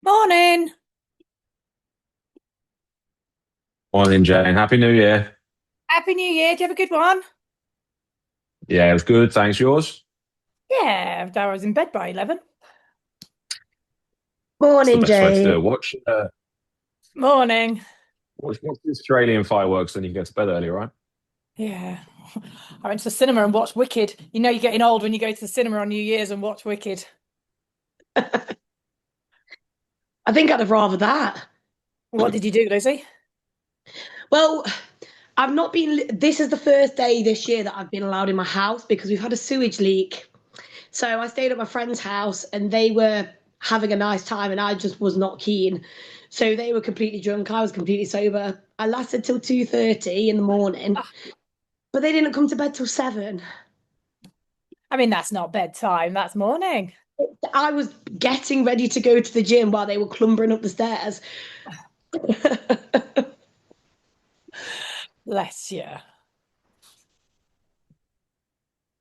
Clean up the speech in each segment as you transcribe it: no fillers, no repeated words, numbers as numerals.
Morning. Morning, Jane. Happy New Year. Happy New Year. Do you have a good one? Yeah, it was good. Thanks. Yours? Yeah, I was in bed by 11. It's the Morning, best way to do Jane. it. Morning. Watch the Australian fireworks, then you can get to bed early, right? Yeah. I went to the cinema and watched Wicked. You know you're getting old when you go to the cinema on New Year's and watch Wicked. I think I'd have rather that. What did you do, Lizzie? Well, I've not been, this is the first day this year that I've been allowed in my house because we've had a sewage leak. So I stayed at my friend's house and they were having a nice time and I just was not keen. So they were completely drunk. I was completely sober. I lasted till 2:30 in the morning, Oh, but they didn't come to bed till 7. I mean, that's not bedtime, that's morning. I was getting ready to go to the gym while they were clumbering up the stairs. Bless you.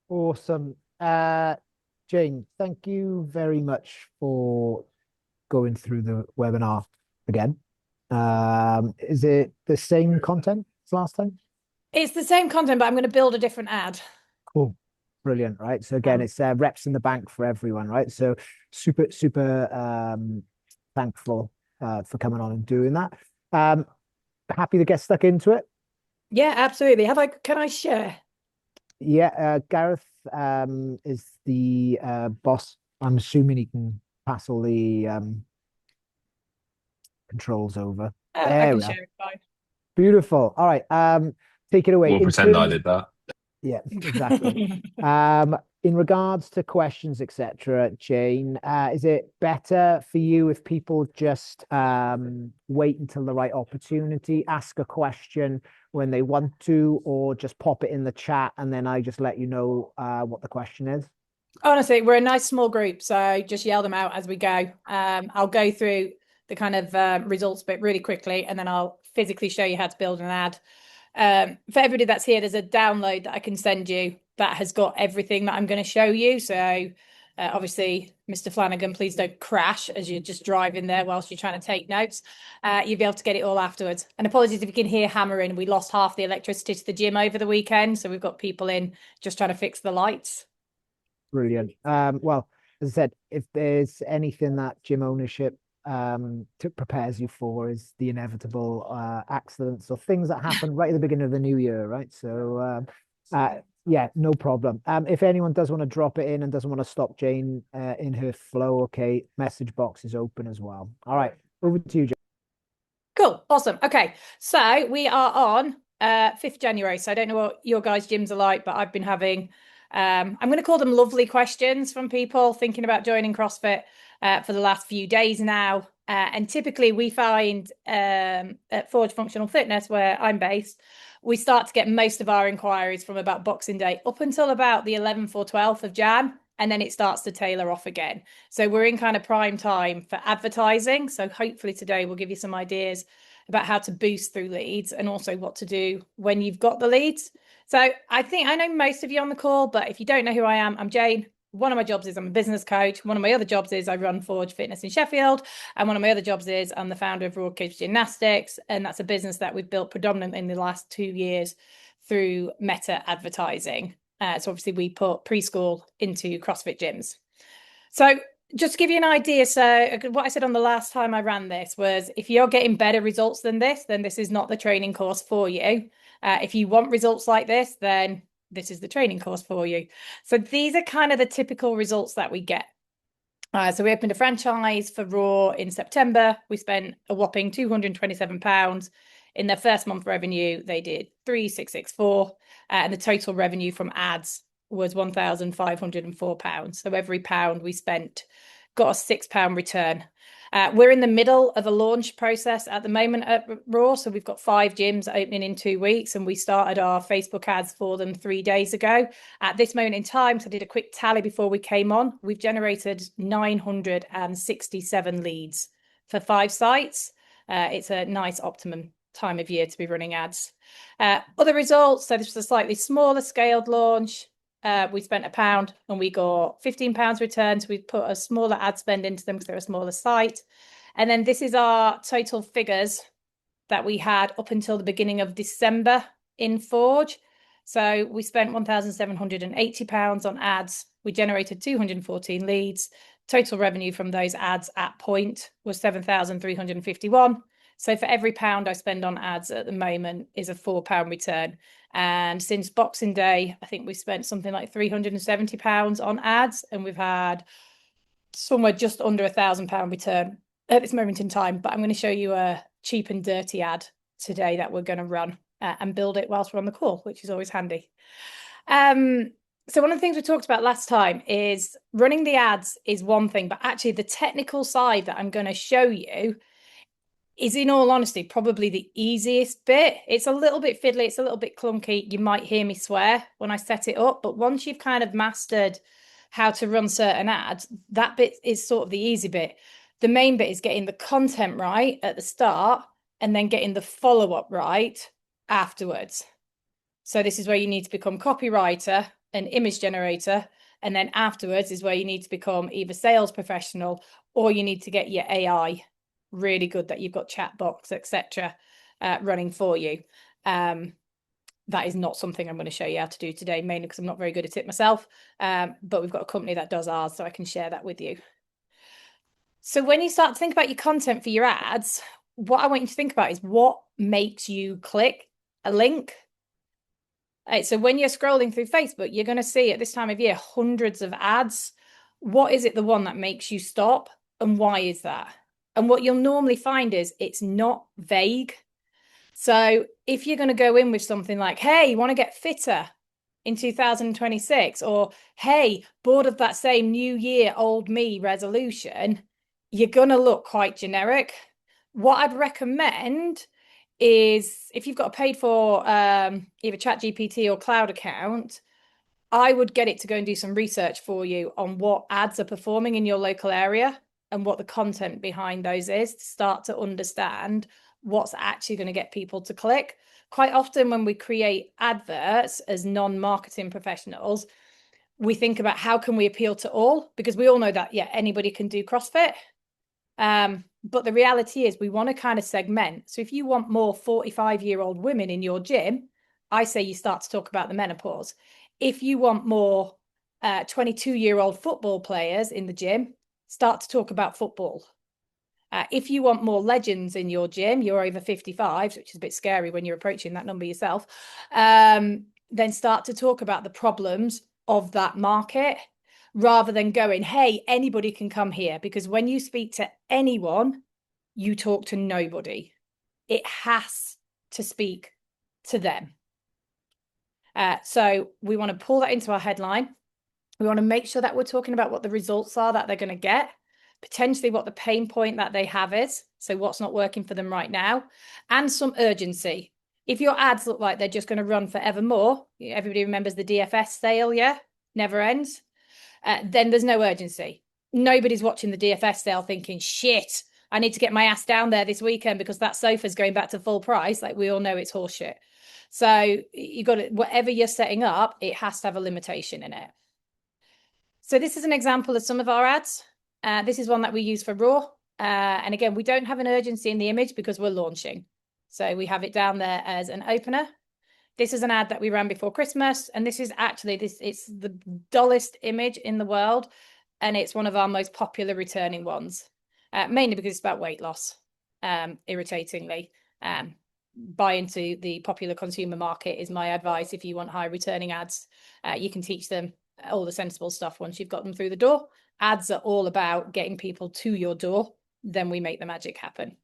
Awesome. Jane, thank you very much for going through the webinar again. Is it the same content as last time? It's the same content, but I'm going to build a different ad. Cool. Brilliant, right? So again, it's reps in the bank for everyone, right? So super thankful for coming on and doing that. Happy to get stuck into it. Yeah, absolutely. Can I share? Yeah, Gareth is the boss. I'm assuming he can pass all the controls over. I There can we are. share it fine. Beautiful. All right. Take it away. We'll In pretend I terms, did that. yeah, exactly. In regards to questions, etc., Jane, is it better for you if people just wait until the right opportunity, ask a question when they want to, or just pop it in the chat and then I just let you know what the question is? Honestly, we're a nice small group, so just yell them out as we go. I'll go through the kind of results bit really quickly, and then I'll physically show you how to build an ad. For everybody that's here, there's a download that I can send you that has got everything that I'm going to show you. So obviously, Mr. Flanagan, please don't crash as you're just driving there whilst you're trying to take notes. You'll be able to get it all afterwards. And apologies if you can hear hammering. We lost half the electricity to the gym over the weekend, so we've got people in just trying to fix the lights. Brilliant. Well, as I said, if there's anything that gym ownership prepares you for is the inevitable accidents or things that happen right at the beginning of the new year, right? So yeah, no problem. If anyone does want to drop it in and doesn't want to stop Jane in her flow, okay, message box is open as well. All right, over to you, Jane. Cool. Awesome. Okay. So we are on 5th January. So I don't know what your guys' gyms are like, but I've been having I'm going to call them lovely questions from people thinking about joining CrossFit for the last few days now. And typically we find at Forge Functional Fitness, where I'm based, we start to get most of our inquiries from about Boxing Day up until about the 11th or 12th of Jan. And then it starts to tailor off again. So we're in kind of prime time for advertising. So hopefully today we'll give you some ideas about how to boost through leads and also what to do when you've got the leads. So I think I know most of you on the call, but if you don't know who I am, I'm Jane. One of my jobs is I'm a business coach. One of my other jobs is I run Forge Fitness in Sheffield. And one of my other jobs is I'm the founder of Raw Kids Gymnastics. And that's a business that we've built predominantly in the last 2 years through meta advertising. So obviously we put preschool into CrossFit gyms. So just to give you an idea, so what I said on the last time I ran this was if you're getting better results than this, then this is not the training course for you. If you want results like this, then this is the training course for you. So these are kind of the typical results that we get. So we opened a franchise for Raw in September. We spent a whopping £227. In their first month revenue, they did 3,664, and the total revenue from ads was £1,504. So every pound we spent got a £6 return. We're in the middle of a launch process at the moment at Raw. So we've got 5 gyms opening in 2 weeks, and we started our Facebook ads for them 3 days ago. At this moment in time, so I did a quick tally before we came on, we've generated 967 leads for 5 sites. It's a nice optimum time of year to be running ads. Other results, so this was a slightly smaller scaled launch. We spent £1 and we got £15 return. So we put a smaller ad spend into them because they're a smaller site. And then this is our total figures that we had up until the beginning of December in Forge. So we spent £1,780 on ads. We generated 214 leads. Total revenue from those ads at point was 7,351. So for every pound I spend on ads at the moment is a £4 return. And since Boxing Day, I think we spent something like £370 on ads, and we've had somewhere just under £1,000 return at this moment in time. But I'm going to show you a cheap and dirty ad today that we're going to run and build it whilst we're on the call, which is always handy. So one of the things we talked about last time is running the ads is one thing, but actually the technical side that I'm going to show you is, in all honesty, probably the easiest bit. It's a little bit fiddly, it's a little bit clunky. You might hear me swear when I set it up, but once you've kind of mastered how to run certain ads, that bit is sort of the easy bit. The main bit is getting the content right at the start and then getting the follow-up right afterwards. So this is where you need to become copywriter and image generator. And then afterwards is where you need to become either sales professional, or you need to get your AI really good, that you've got chat box, etc. Running for you. That is not something I'm going to show you how to do today, mainly because I'm not very good at it myself. But we've got a company that does ours, so I can share that with you. So when you start to think about your content for your ads, what I want you to think about is what makes you click a link. Right, so when you're scrolling through Facebook, you're going to see at this time of year hundreds of ads. What is it, the one that makes you stop, and why is that? And what you'll normally find is it's not vague. So if you're going to go in with something like, hey, you want to get fitter in 2026, or hey, bored of that same new year, old me resolution, you're going to look quite generic. What I'd recommend is, if you've got a paid for either ChatGPT or cloud account, I would get it to go and do some research for you on what ads are performing in your local area and what the content behind those is, to start to understand what's actually going to get people to click. Quite often when we create adverts as non-marketing professionals, we think about how can we appeal to all, because we all know that, yeah, anybody can do CrossFit. But the reality is we want to kind of segment. So if you want more 45-year-old women in your gym, I say you start to talk about the menopause. If you want more 22-year-old football players in the gym, start to talk about football. If you want more legends in your gym, you're over 55, which is a bit scary when you're approaching that number yourself, then start to talk about the problems of that market, rather than going, hey, anybody can come here. Because when you speak to anyone, you talk to nobody. It has to speak to them. So we want to pull that into our headline. We want to make sure that we're talking about what the results are that they're going to get, potentially what the pain point that they have is, so what's not working for them right now, and some urgency. If your ads look like they're just going to run forevermore, everybody remembers the DFS sale, yeah? Never ends. Then there's no urgency. Nobody's watching the DFS sale thinking, shit, I need to get my ass down there this weekend because that sofa's going back to full price. Like, we all know it's horseshit. So you got to, whatever you're setting up, it has to have a limitation in it. So this is an example of some of our ads. This is one that we use for Raw. And again, we don't have an urgency in the image because we're launching. So we have it down there as an opener. This is an ad that we ran before Christmas. And this is actually, it's the dullest image in the world. And it's one of our most popular returning ones, mainly because it's about weight loss, irritatingly. Buy into the popular consumer market is my advice. If you want high returning ads, you can teach them all the sensible stuff once you've got them through the door. Ads are all about getting people to your door. Then we make the magic happen.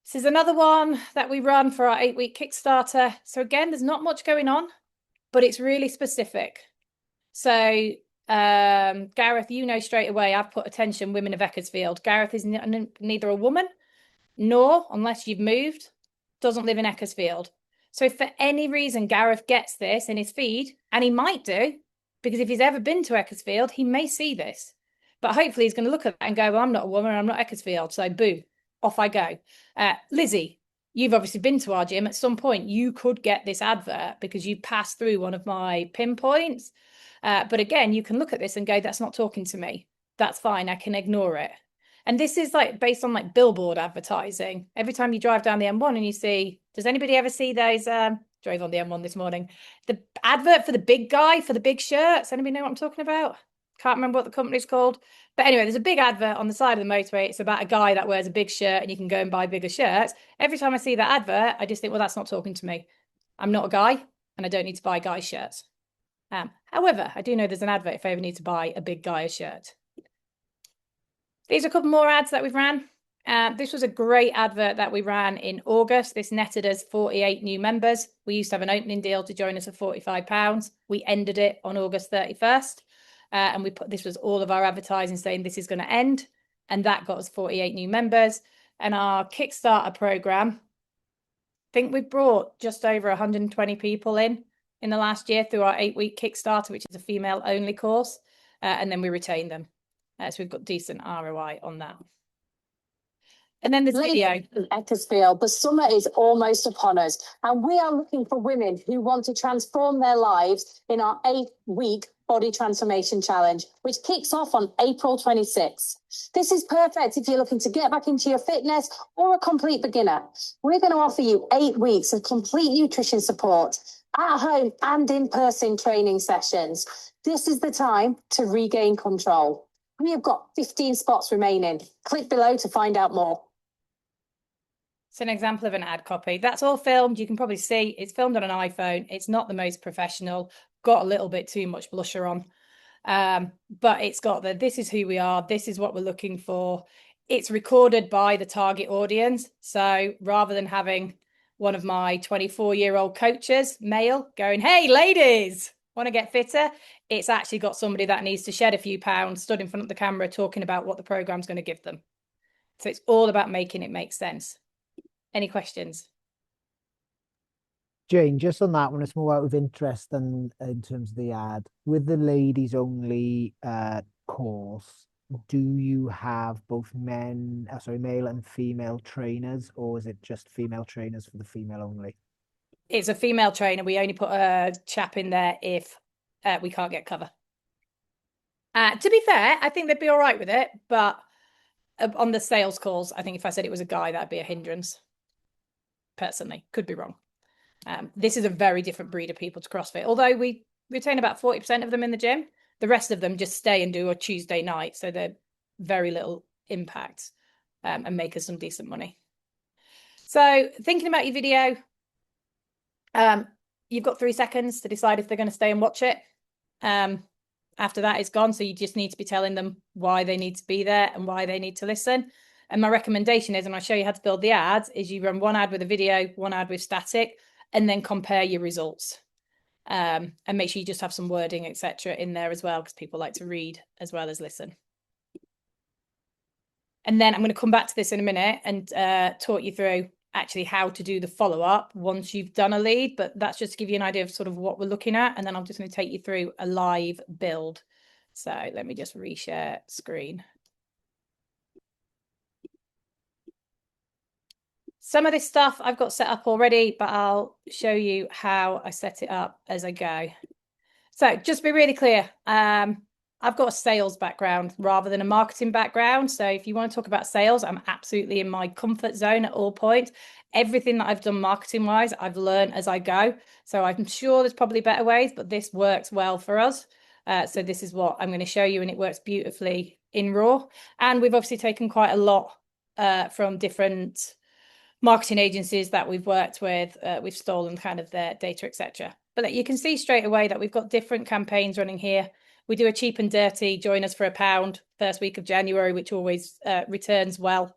This is another one that we run for our 8-week Kickstarter. So again, there's not much going on, but it's really specific. So Gareth, you know straight away, I've put attention women of Eckersfield. Gareth is neither a woman nor, unless you've moved, doesn't live in Eckersfield. So if for any reason Gareth gets this in his feed, and he might do, because if he's ever been to Eckersfield, he may see this. But hopefully he's going to look at that and go, well, I'm not a woman, I'm not Eckersfield. So boo, off I go. Lizzie, you've obviously been to our gym. At some point, you could get this advert because you passed through one of my pinpoints. But again, you can look at this and go, that's not talking to me. That's fine. I can ignore it. And this is like based on like billboard advertising. Every time you drive down the M1 and you see, does anybody ever see those? Drove on the M1 this morning. The advert for the big guy for the big shirts. Anybody know what I'm talking about? Can't remember what the company's called. But anyway, there's a big advert on the side of the motorway. It's about a guy that wears a big shirt and you can go and buy bigger shirts. Every time I see that advert, I just think, well, that's not talking to me. I'm not a guy and I don't need to buy guy shirts. However, I do know there's an advert if I ever need to buy a big guy shirt. These are a couple more ads that we've ran. This was a great advert that we ran in August. This netted us 48 new members. We used to have an opening deal to join us at £45. We ended it on August 31st. And we put, this was all of our advertising saying this is going to end. And that got us 48 new members. And our Kickstarter program, I think we brought just over 120 people in the last year through our 8-week Kickstarter, which is a female only course. And then we retained them. So we've got decent ROI on that. And then this video. Eckersfield, the summer is almost upon us, and we are looking for women who want to transform their lives in our 8-week body transformation challenge, which kicks off on April 26th. This is perfect if you're looking to get back into your fitness or a complete beginner. We're going to offer you 8 weeks of complete nutrition support at home and in-person training sessions. This is the time to regain control. We have got 15 spots remaining. Click below to find out more. It's an example of an ad copy. That's all filmed. You can probably see it's filmed on an iPhone. It's not the most professional. Got a little bit too much blusher on. But it's got the, this is who we are. This is what we're looking for. It's recorded by the target audience. So rather than having one of my 24-year-old coaches, male, going, hey, ladies, want to get fitter? It's actually got somebody that needs to shed a few pounds, stood in front of the camera talking about what the program's going to give them. So it's all about making it make sense. Any questions? Jane, just on that one, it's more out of interest than in terms of the ad. With the ladies only course, do you have both male and female trainers, or is it just female trainers for the female only? It's a female trainer. We only put a chap in there if we can't get cover. To be fair, I think they'd be all right with it, but on the sales calls, I think if I said it was a guy, that'd be a hindrance. Personally, could be wrong. This is a very different breed of people to CrossFit. Although we retain about 40% of them in the gym, the rest of them just stay and do a Tuesday night. So they're very little impact and make us some decent money. So thinking about your video, you've got 3 seconds to decide if they're going to stay and watch it. After that, it's gone. So you just need to be telling them why they need to be there and why they need to listen. And my recommendation is, and I'll show you how to build the ads, is you run one ad with a video, one ad with static, and then compare your results. And make sure you just have some wording, etc. in there as well, because people like to read as well as listen. And then I'm going to come back to this in a minute and talk you through actually how to do the follow-up once you've done a lead. But that's just to give you an idea of sort of what we're looking at. And then I'm just going to take you through a live build. So let me just reshare screen. Some of this stuff I've got set up already, but I'll show you how I set it up as I go. So just to be really clear, I've got a sales background rather than a marketing background. So if you want to talk about sales, I'm absolutely in my comfort zone at all points. Everything that I've done marketing wise, I've learned as I go. So I'm sure there's probably better ways, but this works well for us. So this is what I'm going to show you, and it works beautifully in Raw. And we've obviously taken quite a lot from different marketing agencies that we've worked with. We've stolen kind of their data, etc. But you can see straight away that we've got different campaigns running here. We do a cheap and dirty, join us for £1, first week of January, which always returns well,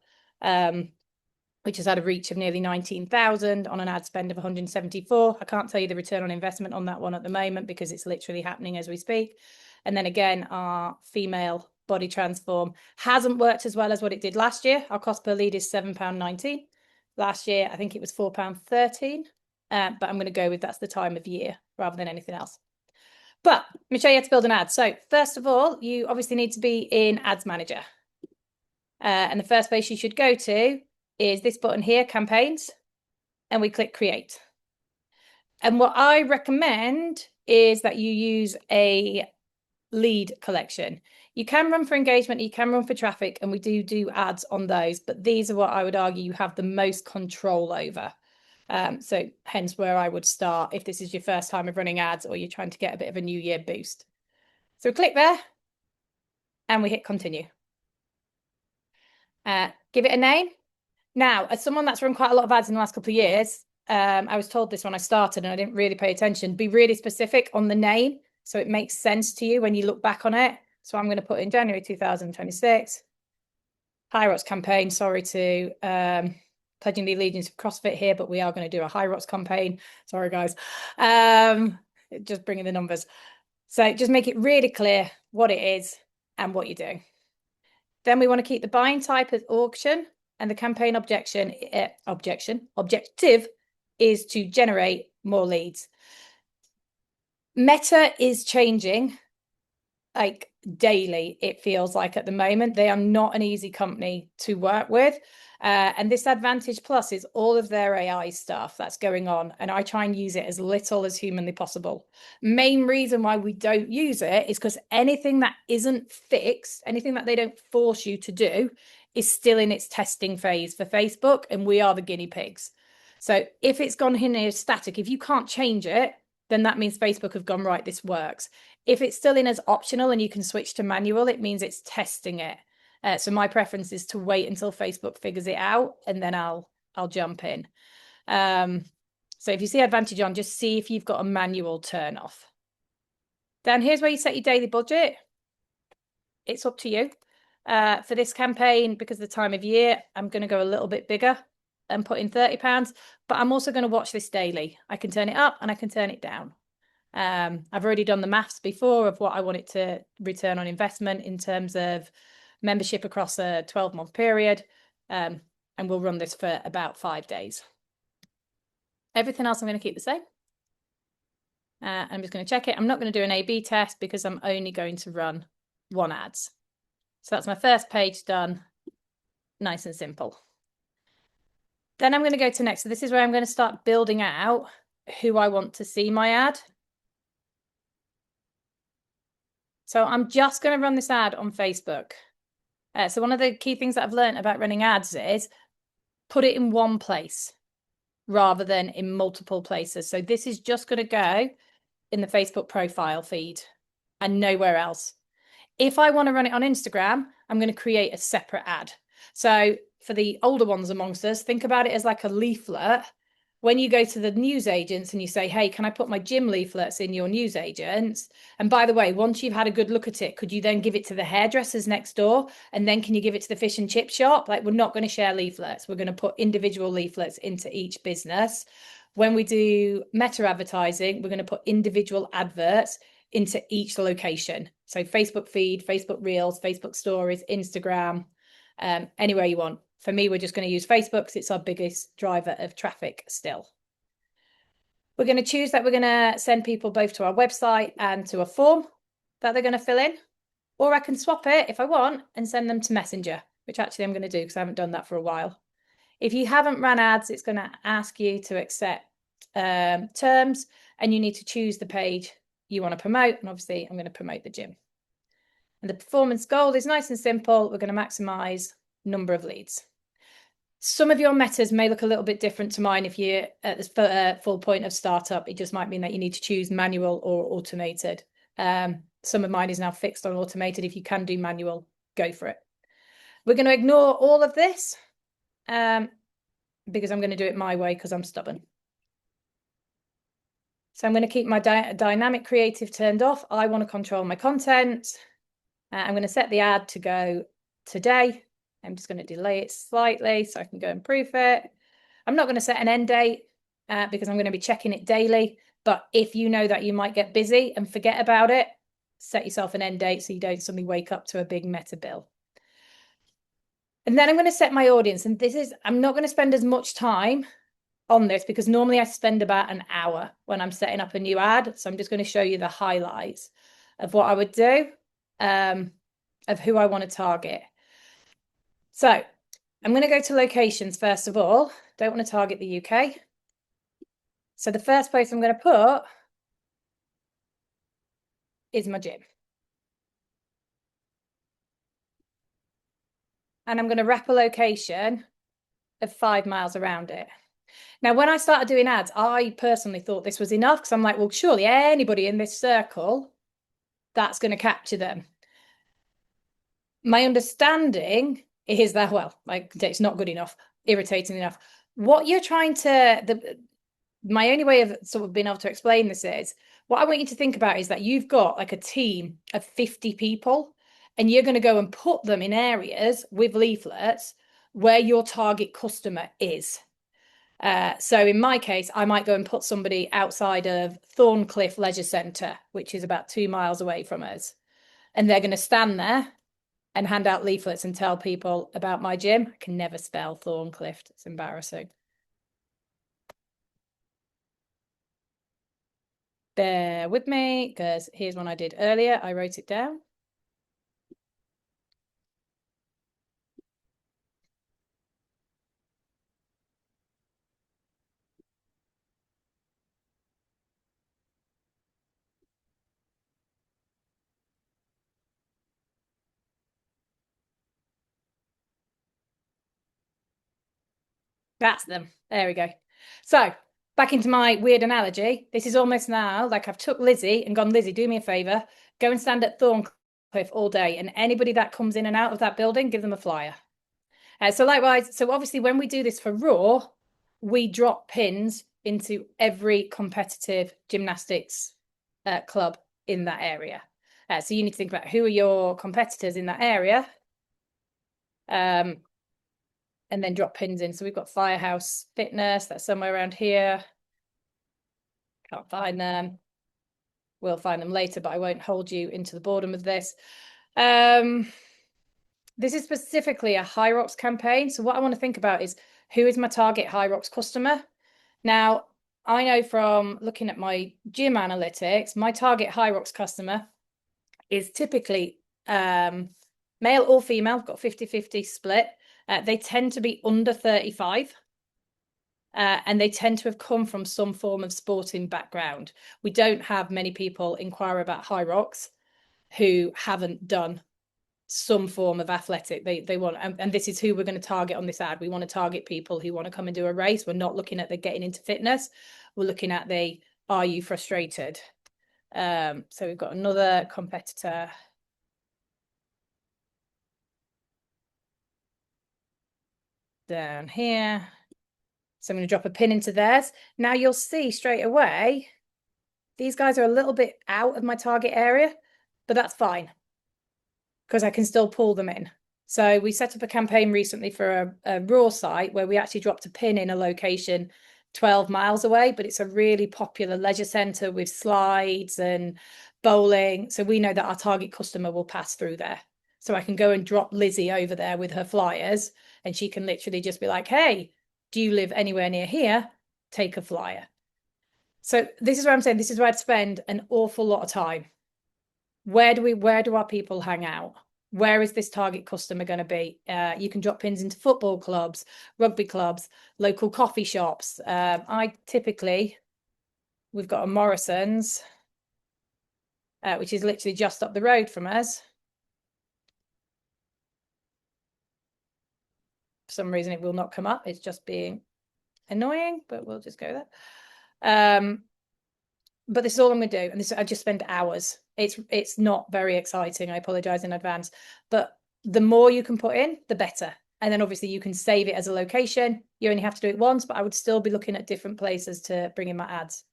which has had a reach of nearly 19,000 on an ad spend of 174. I can't tell you the return on investment on that one at the moment because it's literally happening as we speak. And then again, our female body transform hasn't worked as well as what it did last year. Our cost per lead is £7.19. Last year, I think it was £4.13, but I'm going to go with that's the time of year rather than anything else. But let me show you how to build an ad. So first of all, you obviously need to be in Ads Manager. And the first place you should go to is this button here, Campaigns, and we click Create. And what I recommend is that you use a lead collection. You can run for engagement, you can run for traffic, and we do ads on those, but these are what I would argue you have the most control over. So hence where I would start if this is your first time of running ads or you're trying to get a bit of a new year boost. So click there and we hit continue. Give it a name. Now, as someone that's run quite a lot of ads in the last couple of years, I was told this when I started and I didn't really pay attention. Be really specific on the name so it makes sense to you when you look back on it. So I'm going to put in January 2026. High Rocks campaign. Sorry to pledging the allegiance of CrossFit here, but we are going to do a High Rocks campaign. Sorry, guys. Just bringing the numbers. So just make it really clear what it is and what you do. Then we want to keep the buying type as auction, and the campaign objective is to generate more leads. Meta is changing like daily, it feels like at the moment. They are not an easy company to work with. And this Advantage Plus is all of their AI stuff that's going on. And I try and use it as little as humanly possible. Main reason why we don't use it is because anything that isn't fixed, anything that they don't force you to do, is still in its testing phase for Facebook. And we are the guinea pigs. So if it's gone in here static, if you can't change it, then that means Facebook have gone, right, this works. If it's still in as optional and you can switch to manual, it means it's testing it. So my preference is to wait until Facebook figures it out and then I'll jump in. So if you see Advantage on, just see if you've got a manual turn off. Then here's where you set your daily budget. It's up to you. For this campaign, because of the time of year, I'm going to go a little bit bigger and put in £30, but I'm also going to watch this daily. I can turn it up and I can turn it down. I've already done the maths before of what I want it to return on investment in terms of membership across a 12-month period. And we'll run this for about 5 days. Everything else I'm going to keep the same. I'm just going to check it. I'm not going to do an A/B test because I'm only going to run one ads. So that's my first page done. Nice and simple. Then I'm going to go to next. So this is where I'm going to start building out who I want to see my ad. So I'm just going to run this ad on Facebook. So one of the key things that I've learned about running ads is put it in one place rather than in multiple places. So this is just going to go in the Facebook profile feed and nowhere else. If I want to run it on Instagram, I'm going to create a separate ad. So for the older ones amongst us, think about it as like a leaflet. When you go to the newsagents and you say, hey, can I put my gym leaflets in your newsagents? And by the way, once you've had a good look at it, could you then give it to the hairdressers next door? And then can you give it to the fish and chip shop? Like, we're not going to share leaflets. We're going to put individual leaflets into each business. When we do meta advertising, we're going to put individual adverts into each location. So Facebook feed, Facebook Reels, Facebook Stories, Instagram, anywhere you want. For me, we're just going to use Facebook because it's our biggest driver of traffic still. We're going to choose that we're going to send people both to our website and to a form that they're going to fill in. Or I can swap it if I want and send them to Messenger, which actually I'm going to do because I haven't done that for a while. If you haven't ran ads, it's going to ask you to accept terms and you need to choose the page you want to promote. And obviously, I'm going to promote the gym. And the performance goal is nice and simple. We're going to maximize number of leads. Some of your metas may look a little bit different to mine if you're at the full point of startup. It just might mean that you need to choose manual or automated. Some of mine is now fixed on automated. If you can do manual, go for it. We're going to ignore all of this because I'm going to do it my way because I'm stubborn. So I'm going to keep my dynamic creative turned off. I want to control my content. I'm going to set the ad to go today. I'm just going to delay it slightly so I can go and proof it. I'm not going to set an end date because I'm going to be checking it daily. But if you know that you might get busy and forget about it, set yourself an end date so you don't suddenly wake up to a big meta bill. And then I'm going to set my audience. And I'm not going to spend as much time on this because normally I spend about an hour when I'm setting up a new ad. So I'm just going to show you the highlights of what I would do, of who I want to target. So I'm going to go to locations first of all. Don't want to target the UK. So the first place I'm going to put is my gym. and I'm going to wrap a location of 5 miles around it. Now, when I started doing ads, I personally thought this was enough because I'm like, well, surely anybody in this circle, that's going to capture them. My understanding is that, well, like it's not good enough, irritating enough. What you're trying to, my only way of sort of being able to explain this is, what I want you to think about is that you've got like a team of 50 people and you're going to go and put them in areas with leaflets where your target customer is. So in my case, I might go and put somebody outside of Thorncliffe Leisure Centre, which is about 2 miles away from us. And they're going to stand there and hand out leaflets and tell people about my gym. I can never spell Thorncliffe. It's embarrassing. Bear with me, because here's one I did earlier. I wrote it down. That's them. There we go. So back into my weird analogy. This is almost now like I've took Lizzie and gone, Lizzie, do me a favor. Go and stand at Thorncliffe all day. And anybody that comes in and out of that building, give them a flyer. So likewise, so obviously when we do this for Raw, we drop pins into every competitive gymnastics club in that area. So you need to think about who are your competitors in that area. And then drop pins in. So we've got Firehouse Fitness, that's somewhere around here. Can't find them. We'll find them later, but I won't hold you into the boredom of this. This is specifically a High Rocks campaign. So what I want to think about is, who is my target High Rocks customer? Now, I know from looking at my gym analytics, my target High Rocks customer is typically male or female, got 50-50 split. They tend to be under 35. And they tend to have come from some form of sporting background. We don't have many people inquire about High Rocks who haven't done some form of athletic. They want, and this is who we're going to target on this ad. We want to target people who want to come and do a race. We're not looking at the getting into fitness. We're looking at the, are you frustrated? So we've got another competitor. Down here. So I'm going to drop a pin into theirs. Now you'll see straight away, these guys are a little bit out of my target area, but that's fine because I can still pull them in. So we set up a campaign recently for a Raw site where we actually dropped a pin in a location 12 miles away, but it's a really popular leisure centre with slides and bowling. So we know that our target customer will pass through there. So I can go and drop Lizzie over there with her flyers and she can literally just be like, hey, do you live anywhere near here? Take a flyer. So this is where I'm saying, this is where I'd spend an awful lot of time. Where do our people hang out? Where is this target customer going to be? You can drop pins into football clubs, rugby clubs, local coffee shops. We've got a Morrison's, which is literally just up the road from us. For some reason, it will not come up. It's just being annoying, but we'll just go there. But this is all I'm going to do. And this, I just spend hours. It's not very exciting. I apologize in advance. But the more you can put in, the better. And then obviously you can save it as a location. You only have to do it once, but I would still be looking at different places to bring in my ads.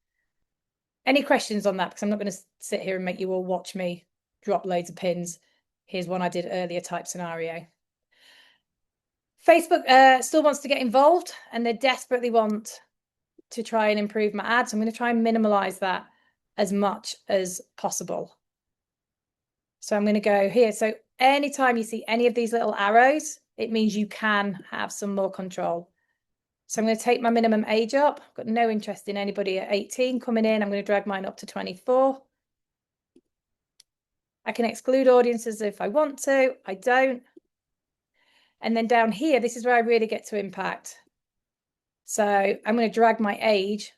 Any questions on that? Because I'm not going to sit here and make you all watch me drop loads of pins. Here's one I did earlier type scenario. Facebook still wants to get involved and they desperately want to try and improve my ads. I'm going to try and minimize that as much as possible. So I'm going to go here. So anytime you see any of these little arrows, it means you can have some more control. So I'm going to take my minimum age up. I've got no interest in anybody at 18 coming in. I'm going to drag mine up to 24. I can exclude audiences if I want to. I don't. And then down here, this is where I really get to impact. So I'm going to drag my age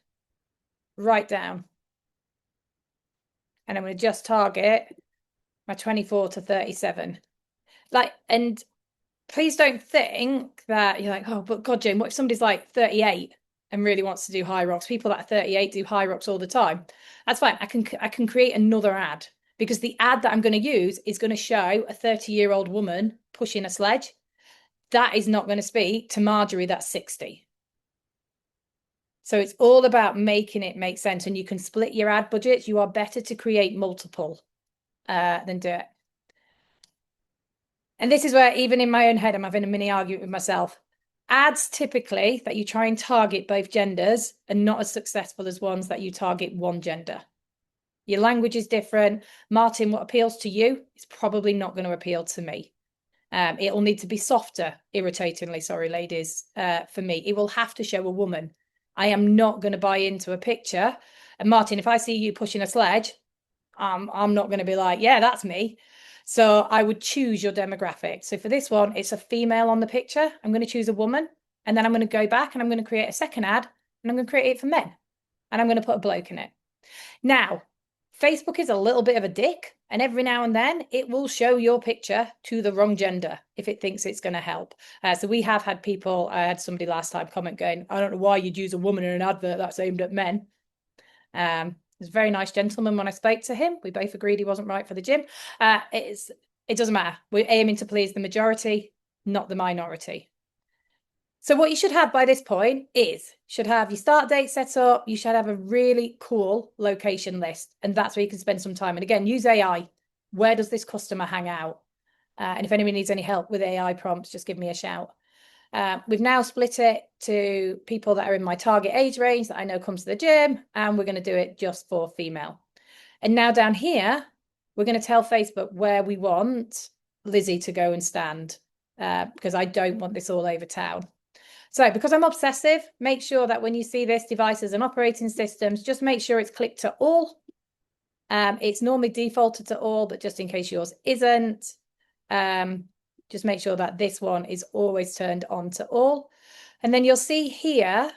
right down. And I'm going to just target my 24 to 37. And please don't think that you're like, oh, but God, Jim, what if somebody's like 38 and really wants to do high rocks? People that are 38 do high rocks all the time. That's fine. I can create another ad, because the ad that I'm going to use is going to show a 30-year-old woman pushing a sledge. That is not going to speak to Marjorie that's 60. So it's all about making it make sense, and you can split your ad budgets. You are better to create multiple than do it. And this is where, even in my own head, I'm having a mini argument with myself. Ads typically that you try and target both genders are not as successful as ones that you target one gender. Your language is different. Martin, what appeals to you is probably not going to appeal to me. It'll need to be softer, irritatingly, sorry, ladies, for me. It will have to show a woman. I am not going to buy into a picture. And Martin, if I see you pushing a sledge, I'm not going to be like, yeah, that's me. So I would choose your demographic. So for this one, it's a female on the picture. I'm going to choose a woman, and then I'm going to go back and I'm going to create a second ad, and I'm going to create it for men, and I'm going to put a bloke in it. Now, Facebook is a little bit of a dick, and every now and then it will show your picture to the wrong gender if it thinks it's going to help. So we have had people, I had somebody last time comment going, I don't know why you'd use a woman in an advert that's aimed at men. He was a very nice gentleman when I spoke to him. We both agreed he wasn't right for the gym. It doesn't matter. We're aiming to please the majority, not the minority. So what you should have by this point is, should have your start date set up. You should have a really cool location list, and that's where you can spend some time. And again, use AI. Where does this customer hang out? And if anybody needs any help with AI prompts, just give me a shout. We've now split it to people that are in my target age range that I know come to the gym, and we're going to do it just for female. And now down here, we're going to tell Facebook where we want Lizzie to go and stand, because I don't want this all over town. So because I'm obsessive, make sure that when you see this, devices and operating systems, just make sure it's clicked to all. It's normally defaulted to all, but just in case yours isn't, just make sure that this one is always turned on to all. And then you'll see here,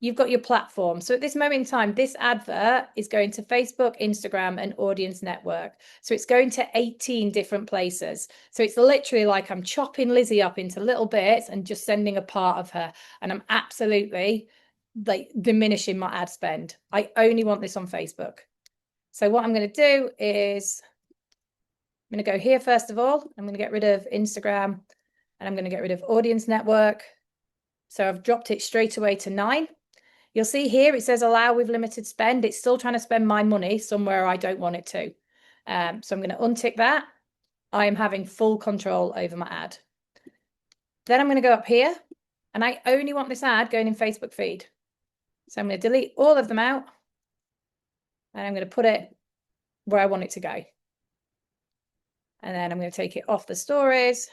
you've got your platform. So at this moment in time, this advert is going to Facebook, Instagram, and Audience Network. So it's going to 18 different places. So it's literally like I'm chopping Lizzie up into little bits and just sending a part of her. And I'm absolutely like diminishing my ad spend. I only want this on Facebook. So what I'm going to do is, I'm going to go here first of all. I'm going to get rid of Instagram, and I'm going to get rid of Audience Network. So I've dropped it straight away to 9. You'll see here it says allow with limited spend. It's still trying to spend my money somewhere I don't want it to. So I'm going to untick that. I am having full control over my ad. Then I'm going to go up here, and I only want this ad going in Facebook feed. So I'm going to delete all of them out, and I'm going to put it where I want it to go. And then I'm going to take it off the stories.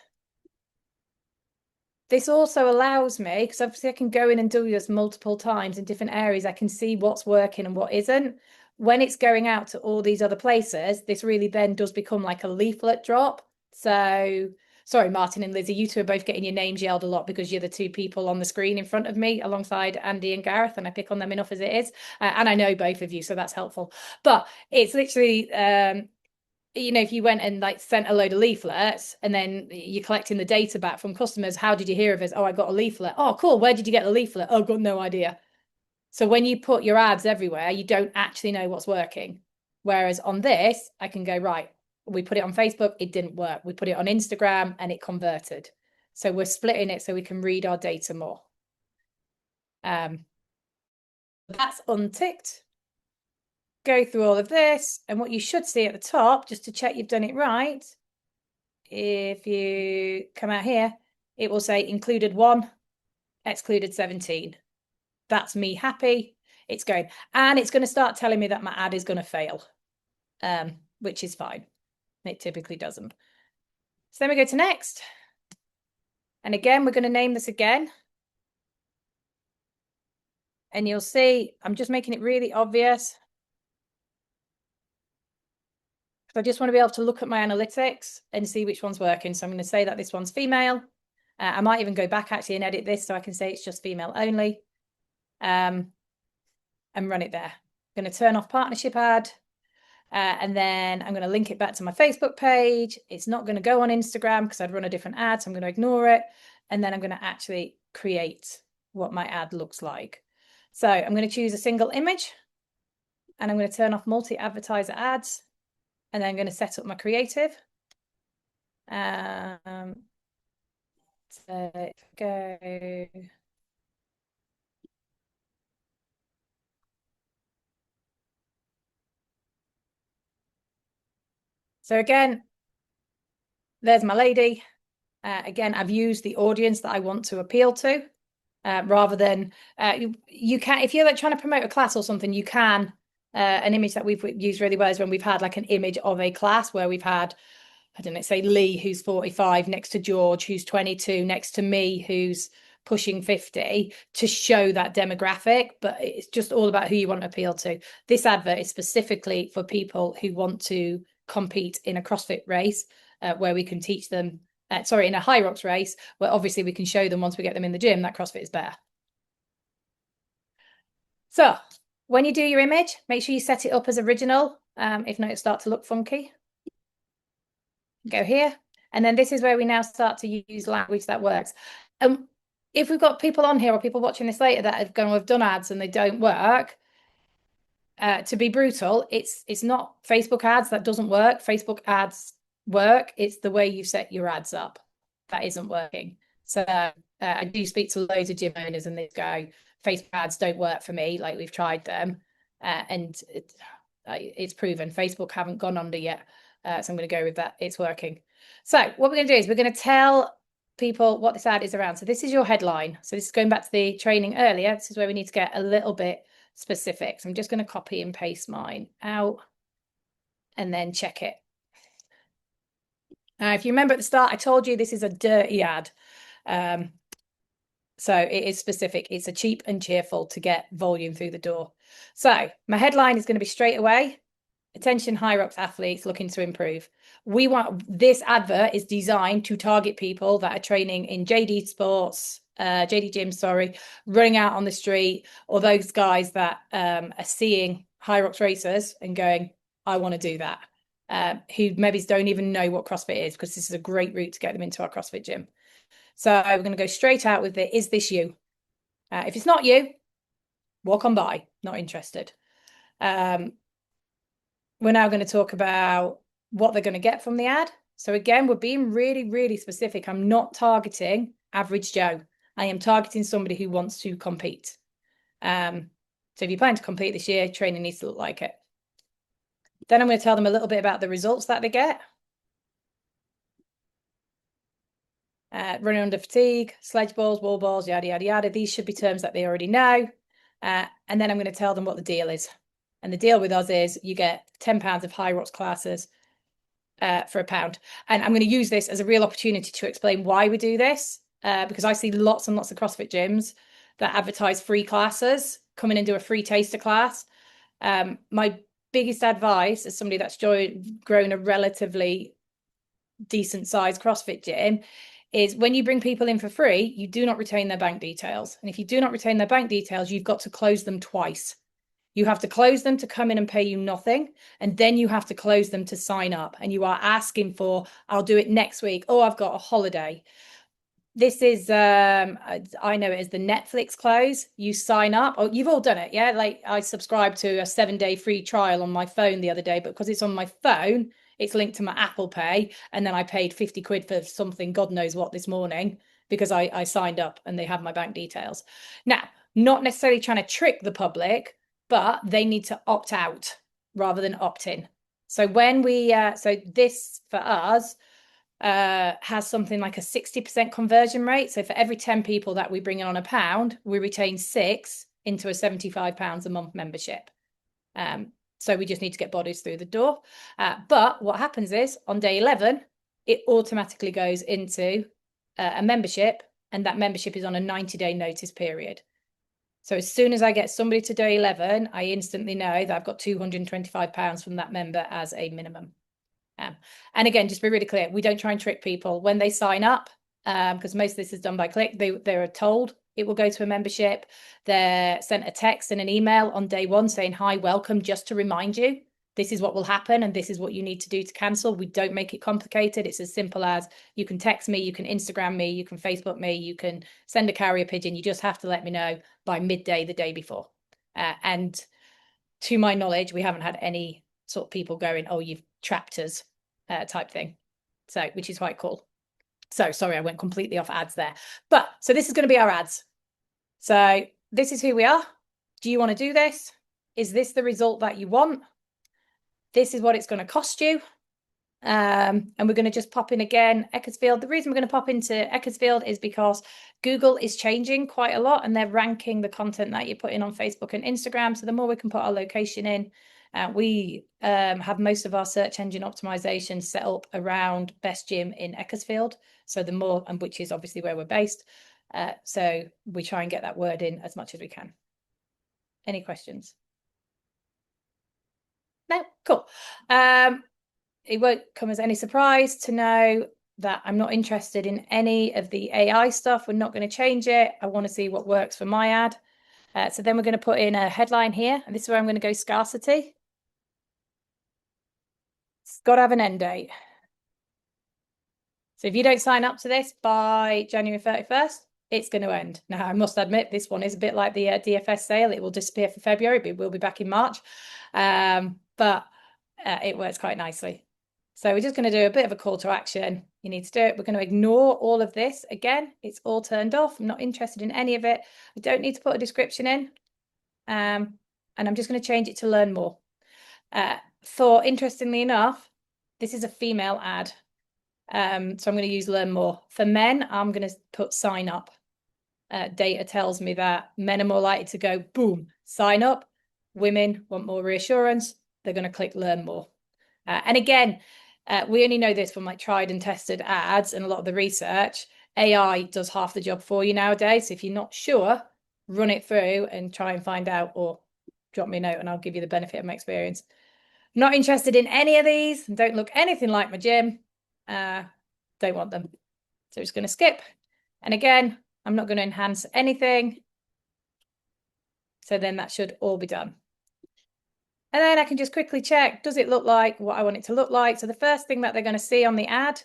This also allows me, because obviously I can go in and do this multiple times in different areas. I can see what's working and what isn't. When it's going out to all these other places, this really then does become like a leaflet drop. So, sorry, Martin and Lizzie, you two are both getting your names yelled a lot because you're the two people on the screen in front of me alongside Andy and Gareth, and I pick on them enough as it is. And I know both of you, so that's helpful. But it's literally... you know, if you went and like sent a load of leaflets and then you're collecting the data back from customers, how did you hear of us? Oh, I got a leaflet. Oh, cool. Where did you get the leaflet? Oh, got no idea. So when you put your ads everywhere, you don't actually know what's working. Whereas on this, I can go, right, we put it on Facebook, it didn't work. We put it on Instagram and it converted. So we're splitting it so we can read our data more. That's unticked. Go through all of this, and what you should see at the top, just to check you've done it right, if you come out here, it will say included 1, excluded 17. That's me happy. It's going, and it's going to start telling me that my ad is going to fail, which is fine. It typically doesn't. So then we go to next, and again we're going to name this again, and you'll see I'm just making it really obvious. I just want to be able to look at my analytics and see which one's working. So I'm going to say that this one's female. I might even go back actually and edit this so I can say it's just female only, and run it there. I'm going to turn off partnership ad. And then I'm going to link it back to my Facebook page. It's not going to go on Instagram because I'd run a different ad, so I'm going to ignore it. And then I'm going to actually create what my ad looks like. So I'm going to choose a single image, and I'm going to turn off multi-advertiser ads, and then I'm going to set up my creative. So if I go, so again, there's my lady. Again, I've used the audience that I want to appeal to, rather than you can, if you're like trying to promote a class or something, you can. An image that we've used really well is when we've had like an image of a class where we've had, I don't know, say Lee, who's 45, next to George, who's 22, next to me, who's pushing 50, to show that demographic. But it's just all about who you want to appeal to. This advert is specifically for people who want to compete in a CrossFit race, where we can teach them, in a high rocks race, where obviously we can show them once we get them in the gym that CrossFit is better. So when you do your image, make sure you set it up as original. If not, it'll start to look funky. Go here. And then this is where we now start to use language that works. If we've got people on here or people watching this later that have gone, we've done ads and they don't work, to be brutal, it's not Facebook ads that doesn't work. Facebook ads work. It's the way you set your ads up that isn't working. So I do speak to loads of gym owners and they go, Facebook ads don't work for me. Like, we've tried them, and it's proven. Facebook haven't gone under yet. So I'm going to go with that. It's working. So what we're going to do is we're going to tell people what this ad is around. So this is your headline. So this is going back to the training earlier. This is where we need to get a little bit specific. So I'm just going to copy and paste mine out and then check it. If you remember at the start, I told you this is a dirty ad. So it is specific. It's a cheap and cheerful to get volume through the door. So my headline is going to be straight away: attention high rocks athletes looking to improve. This advert is designed to target people that are training in JD gyms, running out on the street, or those guys that are seeing high rocks racers and going, I want to do that. Who maybe don't even know what CrossFit is, because this is a great route to get them into our CrossFit gym. So we're going to go straight out with it. Is this you? If it's not you, walk on by. Not interested. We're now going to talk about what they're going to get from the ad. So again, we're being really, really specific. I'm not targeting average Joe. I am targeting somebody who wants to compete. So if you plan to compete this year, training needs to look like it. Then I'm going to tell them a little bit about the results that they get. Running under fatigue, sledge balls, wall balls, yada, yada, yada. These should be terms that they already know. And then I'm going to tell them what the deal is. And the deal with us is you get £10 of high rocks classes for £1. And I'm going to use this as a real opportunity to explain why we do this, because I see lots and lots of CrossFit gyms that advertise free classes, come in and do a free taster class. My biggest advice as somebody that's grown a relatively decent sized CrossFit gym is, when you bring people in for free, you do not retain their bank details. And if you do not retain their bank details, you've got to close them twice. You have to close them to come in and pay you nothing, and then you have to close them to sign up. And you are asking for, I'll do it next week. Oh, I've got a holiday. This is, I know it as the Netflix close. You sign up. Oh, you've all done it, yeah? Like, I subscribed to a 7-day free trial on my phone the other day, but because it's on my phone, it's linked to my Apple Pay. And then I paid 50 quid for something, God knows what, this morning, because I signed up and they have my bank details. Now, not necessarily trying to trick the public, but they need to opt out rather than opt in. So when we, so this for us has something like a 60% conversion rate. So for every 10 people that we bring in on £1, we retain 6 into a £75 a month membership. So we just need to get bodies through the door. But what happens is on day 11, it automatically goes into a membership, and that membership is on a 90-day notice period. So as soon as I get somebody to day 11, I instantly know that I've got £225 from that member as a minimum. And again, just be really clear, we don't try and trick people when they sign up, because most of this is done by click. They're told it will go to a membership. They're sent a text and an email on day 1 saying, hi, welcome, just to remind you this is what will happen and this is what you need to do to cancel. We don't make it complicated. It's as simple as you can text me, you can Instagram me, you can Facebook me, you can send a carrier pigeon. You just have to let me know by midday the day before. And to my knowledge, we haven't had any sort of people going, oh, you've trapped us type thing. So, which is quite cool. So sorry, I went completely off ads there. But so this is going to be our ads. So this is who we are. Do you want to do this? Is this the result that you want? This is what it's going to cost you. And we're going to just pop in again, Ecclesfield. The reason we're going to pop into Ecclesfield is because Google is changing quite a lot and they're ranking the content that you put in on Facebook and Instagram. So the more we can put our location in, we have most of our search engine optimization set up around best gym in Ecclesfield. So the more, and which is obviously where we're based. So we try and get that word in as much as we can. Any questions? No? Cool. It won't come as any surprise to know that I'm not interested in any of the AI stuff. We're not going to change it. I want to see what works for my ad. So then we're going to put in a headline here. And this is where I'm going to go scarcity. It's got to have an end date. So if you don't sign up to this by January 31st, it's going to end. Now, I must admit, this one is a bit like the DFS sale. It will disappear for February, but we'll be back in March. But it works quite nicely. So we're just going to do a bit of a call to action. You need to do it. We're going to ignore all of this. Again, it's all turned off. I'm not interested in any of it. I don't need to put a description in. And I'm just going to change it to learn more. For interestingly enough, this is a female ad. So I'm going to use learn more. For men, I'm going to put sign up. Data tells me that men are more likely to go, boom, sign up. Women want more reassurance. They're going to click learn more. And again, we only know this from like tried and tested ads and a lot of the research. AI does half the job for you nowadays. So if you're not sure, run it through and try and find out, or drop me a note and I'll give you the benefit of my experience. Not interested in any of these. Don't look anything like my gym. Don't want them. So it's going to skip. And again, I'm not going to enhance anything. So then that should all be done. And then I can just quickly check, does it look like what I want it to look like? So the first thing that they're going to see on the ad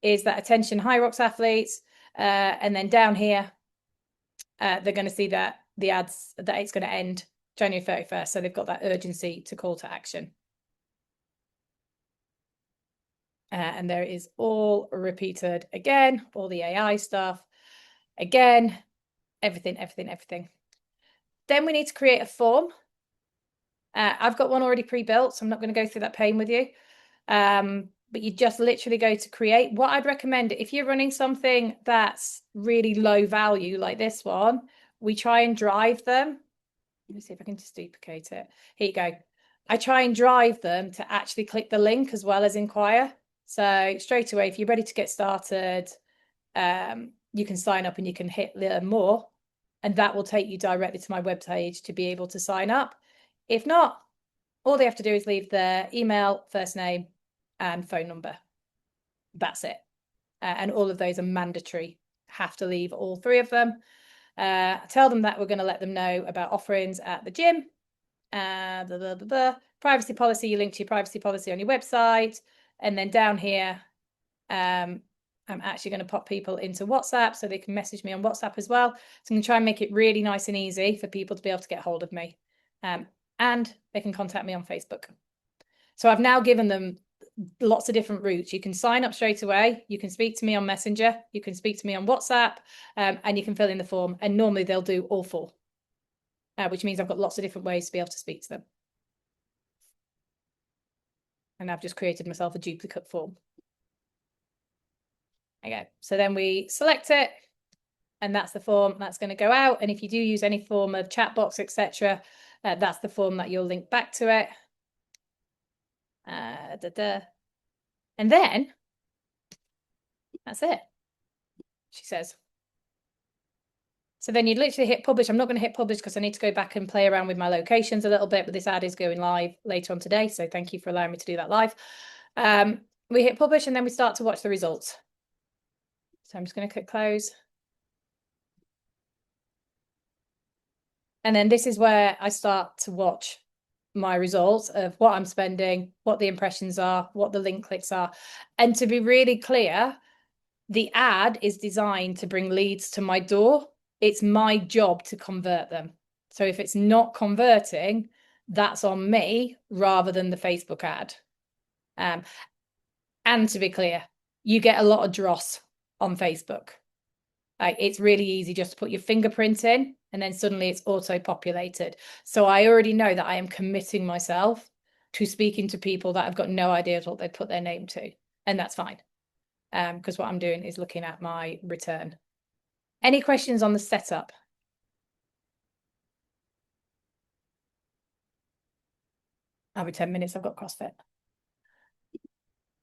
is that attention high rocks athletes. And then down here, they're going to see that the ads, that it's going to end January 31st. So they've got that urgency to call to action. And there is all repeated again, all the AI stuff. Again, everything. Then we need to create a form. I've got one already pre-built, so I'm not going to go through that pain with you. But you just literally go to create. What I'd recommend, if you're running something that's really low value, like this one, we try and drive them. Let me see if I can just duplicate it. Here you go. I try and drive them to actually click the link as well as inquire. So straight away, if you're ready to get started, you can sign up and you can hit learn more. And that will take you directly to my webpage to be able to sign up. If not, all they have to do is leave their email, first name, and phone number. That's it. And all of those are mandatory. Have to leave all three of them. Tell them that we're going to let them know about offerings at the gym. Privacy policy, you link to your privacy policy on your website. And then down here, I'm actually going to pop people into WhatsApp so they can message me on WhatsApp as well. So I'm going to try and make it really nice and easy for people to be able to get hold of me. And they can contact me on Facebook. So I've now given them lots of different routes. You can sign up straight away. You can speak to me on Messenger. You can speak to me on WhatsApp, and you can fill in the form. And normally they'll do all four, which means I've got lots of different ways to be able to speak to them. And I've just created myself a duplicate form. Okay, so then we select it, and that's the form that's going to go out. And if you do use any form of chat box, etc., that's the form that you'll link back to it. And then that's it, she says. So then you'd literally hit publish. I'm not going to hit publish because I need to go back and play around with my locations a little bit, but this ad is going live later on today. So thank you for allowing me to do that live. We hit publish and then we start to watch the results. So I'm just going to click close. And then this is where I start to watch my results of what I'm spending, what the impressions are, what the link clicks are. And to be really clear, the ad is designed to bring leads to my door. It's my job to convert them. So if it's not converting, that's on me rather than the Facebook ad. And to be clear, you get a lot of dross on Facebook. It's really easy just to put your fingerprint in and then suddenly it's auto-populated. So I already know that I am committing myself to speaking to people that have got no idea what they put their name to. And that's fine. Because what I'm doing is looking at my return. Any questions on the setup? I'll be 10 minutes. I've got CrossFit.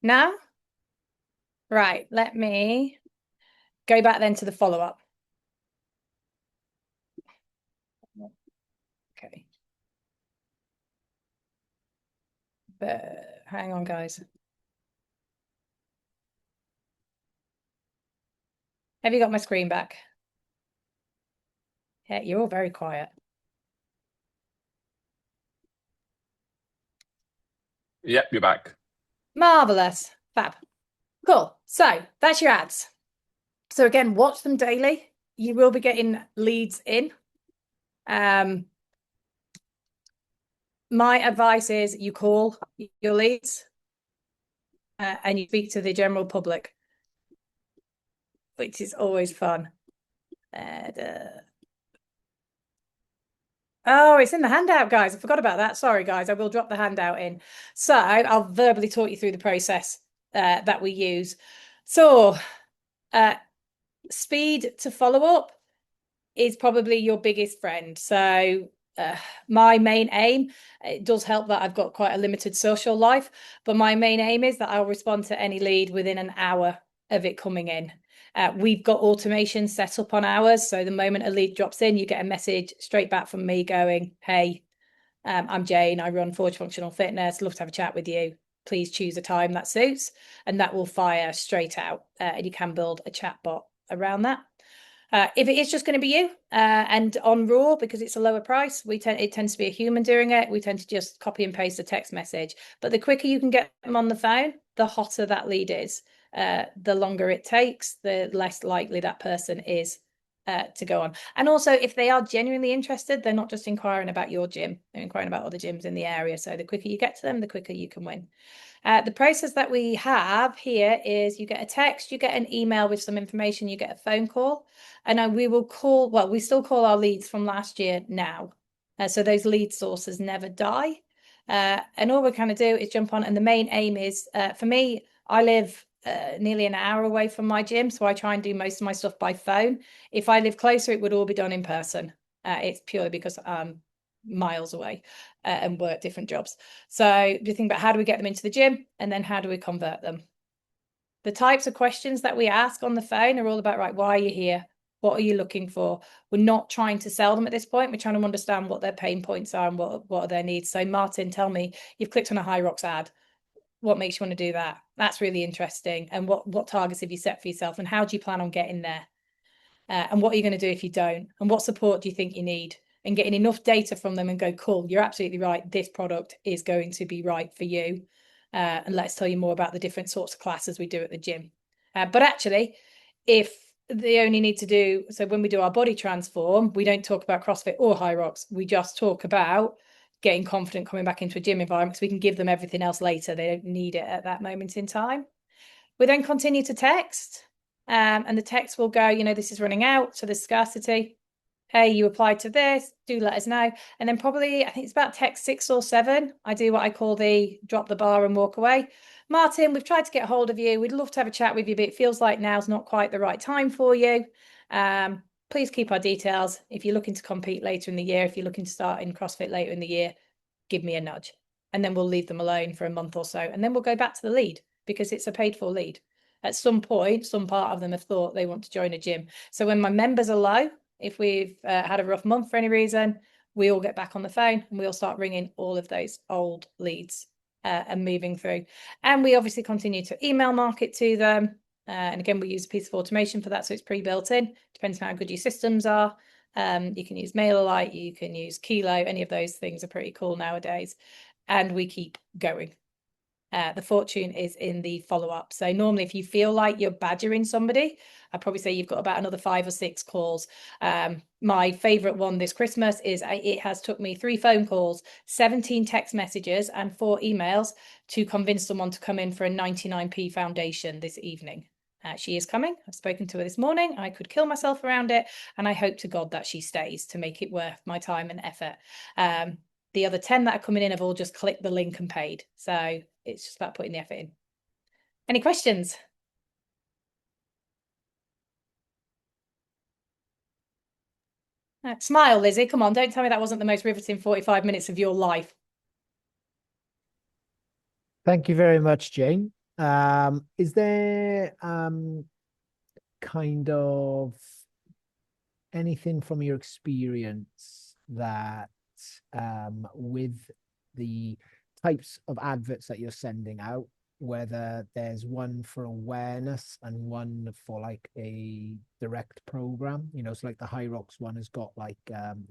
Now? Right, let me go back then to the follow-up. Okay. But hang on, guys. Have you got my screen back? Yeah, you're all very quiet. Yep, you're back. Marvelous. Fab. Cool. So that's your ads. So again, watch them daily. You will be getting leads in. My advice is you call your leads and you speak to the general public, which is always fun. Oh, it's in the handout, guys. I forgot about that. Sorry, guys. I will drop the handout in. So I'll verbally talk you through the process that we use. So speed to follow up is probably your biggest friend. So my main aim, it does help that I've got quite a limited social life, but my main aim is that I'll respond to any lead within an hour of it coming in. We've got automation set up on ours. So the moment a lead drops in, you get a message straight back from me going, hey, I'm Jane. I run Forge Functional Fitness. Love to have a chat with you. Please choose a time that suits. And that will fire straight out. And you can build a chat bot around that. If it is just going to be you and on Raw, because it's a lower price, it tends to be a human doing it. We tend to just copy and paste a text message. But the quicker you can get them on the phone, the hotter that lead is. The longer it takes, the less likely that person is to go on. And also, if they are genuinely interested, they're not just inquiring about your gym, they're inquiring about other gyms in the area. So the quicker you get to them, the quicker you can win. The process that we have here is you get a text, you get an email with some information, you get a phone call, and we will call, well, we still call our leads from last year now. So those lead sources never die. And all we're kind of do is jump on. And the main aim is, for me, I live nearly an hour away from my gym. So I try and do most of my stuff by phone. If I live closer, it would all be done in person. It's purely because I'm miles away and work different jobs. So do you think about how do we get them into the gym and then how do we convert them? The types of questions that we ask on the phone are all about, right, why are you here? What are you looking for? We're not trying to sell them at this point. We're trying to understand what their pain points are and what are their needs. So Martin, tell me, you've clicked on a High Rocks ad. What makes you want to do that? That's really interesting. And what targets have you set for yourself? And how do you plan on getting there? And what are you going to do if you don't? And what support do you think you need? And getting enough data from them and go, cool, you're absolutely right. This product is going to be right for you. And let's tell you more about the different sorts of classes we do at the gym. But actually, if they only need to do, so when we do our body transform, we don't talk about CrossFit or High Rocks. We just talk about getting confident coming back into a gym environment so we can give them everything else later. They don't need it at that moment in time. We then continue to text. And the text will go, this is running out, so there's scarcity. Hey, you applied to this, do let us know. And then probably, I think it's about text 6 or 7, I do what I call the drop the bar and walk away. Martin, we've tried to get hold of you. We'd love to have a chat with you, but it feels like now's not quite the right time for you. Please keep our details. If you're looking to compete later in the year, if you're looking to start in CrossFit later in the year, give me a nudge. And then we'll leave them alone for a month or so. And then we'll go back to the lead because it's a paid for lead. At some point, some part of them have thought they want to join a gym. So when my members are low, if we've had a rough month for any reason, we all get back on the phone and we'll start ringing all of those old leads and moving through. And we obviously continue to email market to them. And again, we use a piece of automation for that. So it's pre-built in, depends on how good your systems are. You can use MailerLite, you can use Kilo, any of those things are pretty cool nowadays. And we keep going. The fortune is in the follow-up. So normally if you feel like you're badgering somebody, I'd probably say you've got about another 5 or 6 calls. My favorite one this Christmas is it has took me 3 phone calls, 17 text messages and 4 emails to convince someone to come in for a 99p foundation this evening. She is coming. I've spoken to her this morning. I could kill myself around it. And I hope to God that she stays to make it worth my time and effort. The other 10 that are coming in have all just clicked the link and paid. So it's just about putting the effort in. Any questions? Smile, Lizzie. Come on, don't tell me that wasn't the most riveting 45 minutes of your life. Thank you very much, Jane. Is there kind of anything from your experience that with the types of adverts that you're sending out, whether there's one for awareness and one for like a direct program, you know, so like the High Rocks one has got like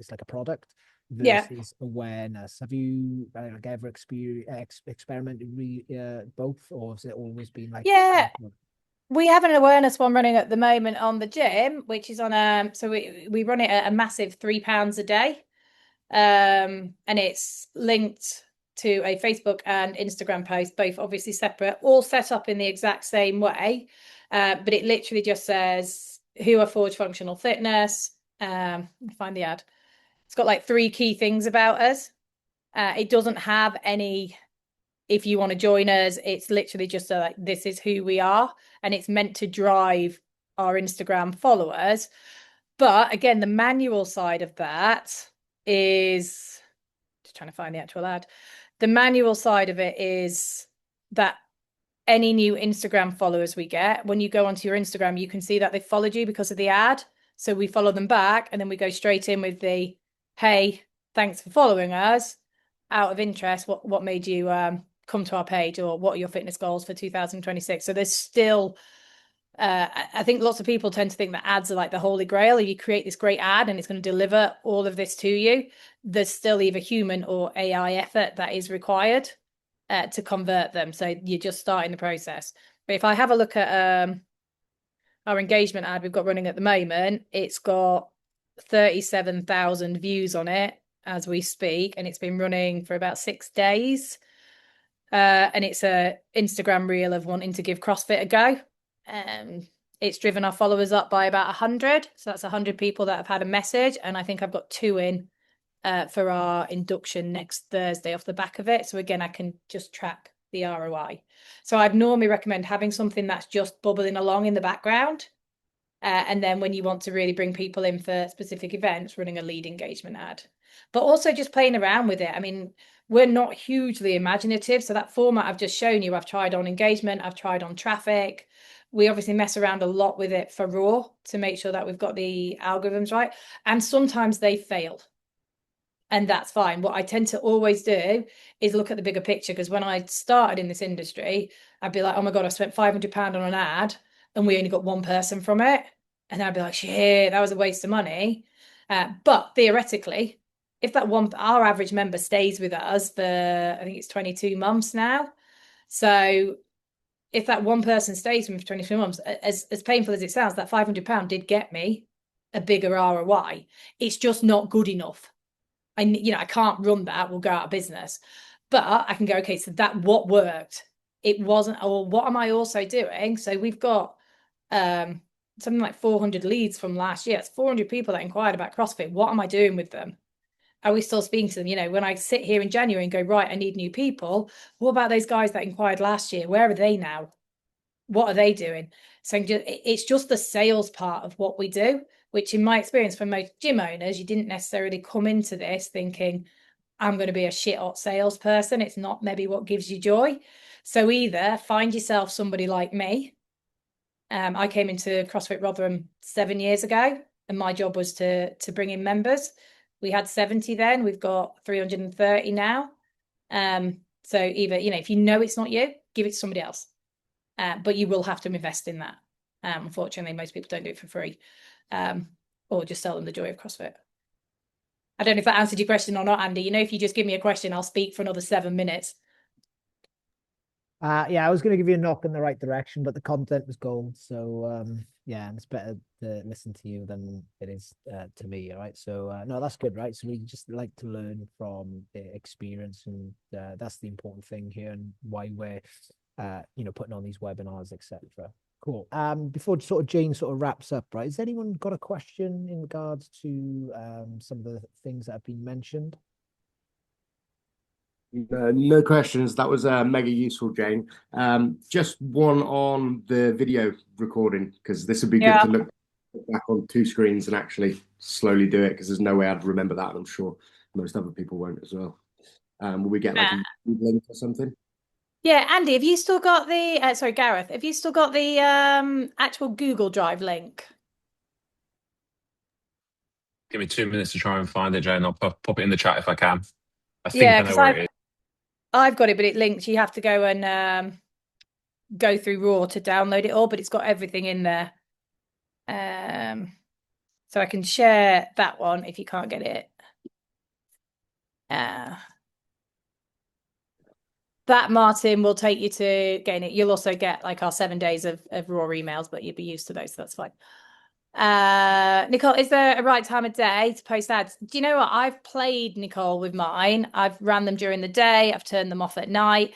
it's like a product versus awareness. Have you like ever experimented both, or has it always been like we have an awareness one running at the moment on the gym, which is on so we run it at a massive £3 a day, and it's linked to a Facebook and Instagram post, both obviously separate, all set up in the exact same way. But it literally just says who are Forge Functional Fitness. Let me find the ad. It's got like 3 key things about us. It doesn't have any, if you want to join us, it's literally just like, this is who we are. And it's meant to drive our Instagram followers. But again, the manual side of that is, just trying to find the actual ad. The manual side of it is that any new Instagram followers we get, when you go onto your Instagram, you can see that they followed you because of the ad. So we follow them back and then we go straight in with the, hey, thanks for following us. Out of interest, what made you come to our page, or what are your fitness goals for 2026? So there's still, I think lots of people tend to think that ads are like the holy grail. If you create this great ad and it's going to deliver all of this to you, there's still either human or AI effort that is required to convert them. So you're just starting the process. But if I have a look at our engagement ad we've got running at the moment, it's got 37,000 views on it as we speak, and it's been running for about 6 days. And it's a Instagram reel of wanting to give CrossFit a go. It's driven our followers up by about 100. So that's 100 people that have had a message. And I think I've got 2 in for our induction next Thursday off the back of it. So again, I can just track the ROI. So I'd normally recommend having something that's just bubbling along in the background. And then when you want to really bring people in for specific events, running a lead engagement ad. But also just playing around with it. I mean, we're not hugely imaginative. So that format I've just shown you, I've tried on engagement, I've tried on traffic. We obviously mess around a lot with it for raw to make sure that we've got the algorithms right. And sometimes they fail. And that's fine. What I tend to always do is look at the bigger picture, because when I started in this industry, I'd be like, oh my God, I spent £500 on an ad and we only got 1 person from it. And I'd be like, shit, that was a waste of money. But theoretically, if that our average member stays with us for, I think it's 22 months now. So if that 1 person stays with me for 22 months, as painful as it sounds, that £500 did get me a bigger ROI. It's just not good enough. I can't run that, we'll go out of business. But I can go, okay, so that what worked? It wasn't, or what am I also doing? So we've got something like 400 leads from last year. It's 400 people that inquired about CrossFit. What am I doing with them? Are we still speaking to them? When I sit here in January and go, right, I need new people. What about those guys that inquired last year? Where are they now? What are they doing? So it's just the sales part of what we do, which in my experience for most gym owners, you didn't necessarily come into this thinking, I'm going to be a shit hot salesperson. It's not maybe what gives you joy. So either find yourself somebody like me. I came into CrossFit Rotherham 7 years ago, and my job was to bring in members. We had 70 then, we've got 330 now. So either, if you know it's not you, give it to somebody else. But you will have to invest in that. Unfortunately, most people don't do it for free. or just sell them the joy of CrossFit. I don't know if that answered your question or not, Andy. You know, if you just give me a question, I'll speak for another 7 minutes. Yeah, I was going to give you a knock in the right direction, but the content was gold. So yeah, and it's better to listen to you than it is to me. All right. So no, that's good, right? So we just like to learn from the experience, and that's the important thing here, and why we're putting on these webinars, etc. Cool. Before sort of Jane sort of wraps up, right? Has anyone got a question in regards to some of the things that have been mentioned? No questions. That was mega useful, Jane. Just one on the video recording, because this would be good to look back on 2 screens and actually slowly do it, because there's no way I'd remember that, and I'm sure most other people won't as well. Will we get like a YouTube link or something? Yeah, Andy, have you still got the sorry, Gareth, have you still got the actual Google Drive link? Give me 2 minutes to try and find it, Jane. I'll pop it in the chat if I can. I think I know where it is. I've got it, but it links. You have to go and go through Raw to download it all, but it's got everything in there. So I can share that one if you can't get it. That, Martin, will take you to gain it. You'll also get like our 7 days of Raw emails, but you'll be used to those, so that's fine. Nicole, is there a right time of day to post ads? Do you know what? I've played, Nicole, with mine. I've ran them during the day. I've turned them off at night.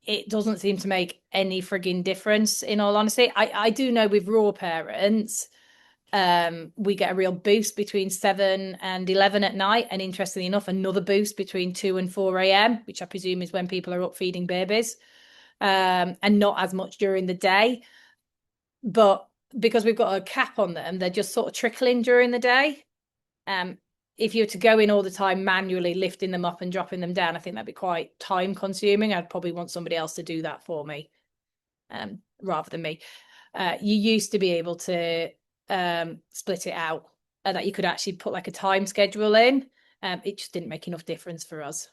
It doesn't seem to make any frigging difference, in all honesty. I do know with Raw parents, we get a real boost between 7 and 11 at night, and interestingly enough, another boost between 2 and 4 a.m., which I presume is when people are up feeding babies, and not as much during the day. But because we've got a cap on them, they're just sort of trickling during the day. If you were to go in all the time manually lifting them up and dropping them down, I think that'd be quite time consuming. I'd probably want somebody else to do that for me, rather than me. You used to be able to split it out, that you could actually put like a time schedule in. It just didn't make enough difference for us.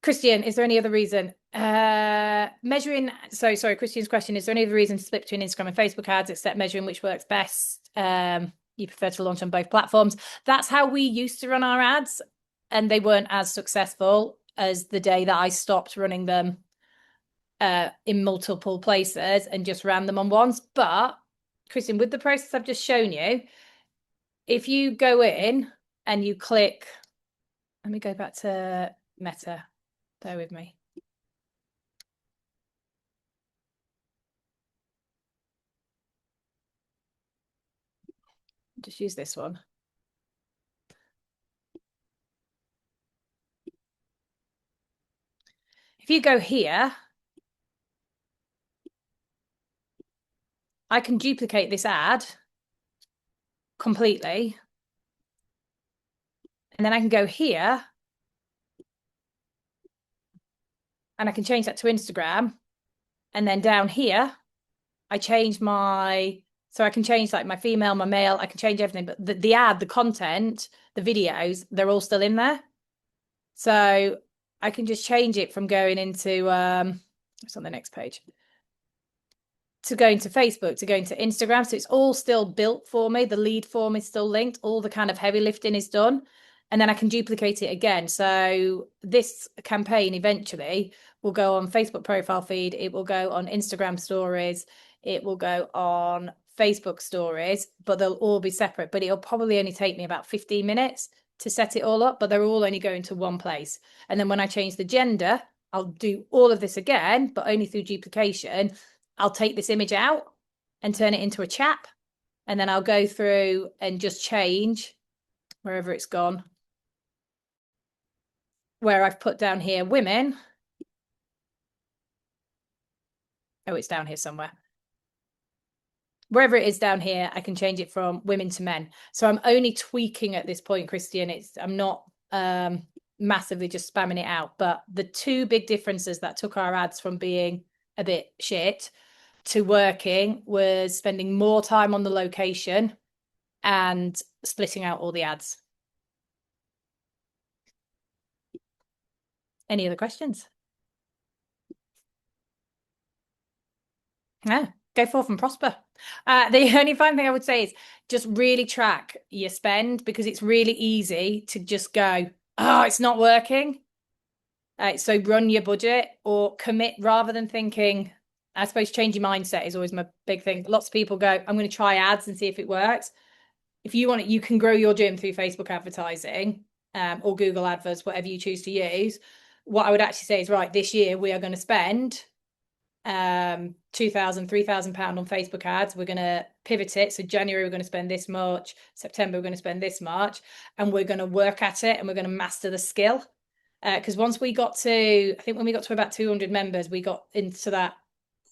Christian, is there any other reason? Sorry, Christian's question, is there any other reason to split between Instagram and Facebook ads except measuring which works best? You prefer to launch on both platforms? That's how we used to run our ads, and they weren't as successful as the day that I stopped running them in multiple places and just ran them on once. But Christian, with the process I've just shown you, if you go in and you click, let me go back to Meta, bear with me. Just use this one. If you go here, I can duplicate this ad completely. And then I can go here and I can change that to Instagram. And then down here, I change so I can change like my female, my male, I can change everything. But the ad, the content, the videos, they're all still in there. So I can just change it from going into, it's on the next page, to going to Facebook, to going to Instagram. So it's all still built for me. The lead form is still linked. All the kind of heavy lifting is done. And then I can duplicate it again. So this campaign eventually will go on Facebook profile feed. It will go on Instagram stories. It will go on Facebook stories, but they'll all be separate. But it'll probably only take me about 15 minutes to set it all up, but they're all only going to one place. And then when I change the gender, I'll do all of this again, but only through duplication. I'll take this image out and turn it into a chap. And then I'll go through and just change wherever it's gone, where I've put down here women. Oh, it's down here somewhere. Wherever it is down here, I can change it from women to men. So I'm only tweaking at this point, Christian. I'm not massively just spamming it out. But the 2 big differences that took our ads from being a bit shit to working was spending more time on the location and splitting out all the ads. Any other questions? No. go forth and prosper. The only fun thing I would say is just really track your spend, because it's really easy to just go, oh, it's not working. So run your budget or commit rather than thinking. I suppose change your mindset is always my big thing. Lots of people go, I'm going to try ads and see if it works. If you want it, you can grow your gym through Facebook advertising or Google adverts, whatever you choose to use. What I would actually say is, right, this year we are going to spend £2,000, £3,000 on Facebook ads. We're going to pivot it. So January, we're going to spend this much. September, we're going to spend this much. And we're going to work at it and we're going to master the skill. Because once we got to, I think when we got to about 200 members, we got into that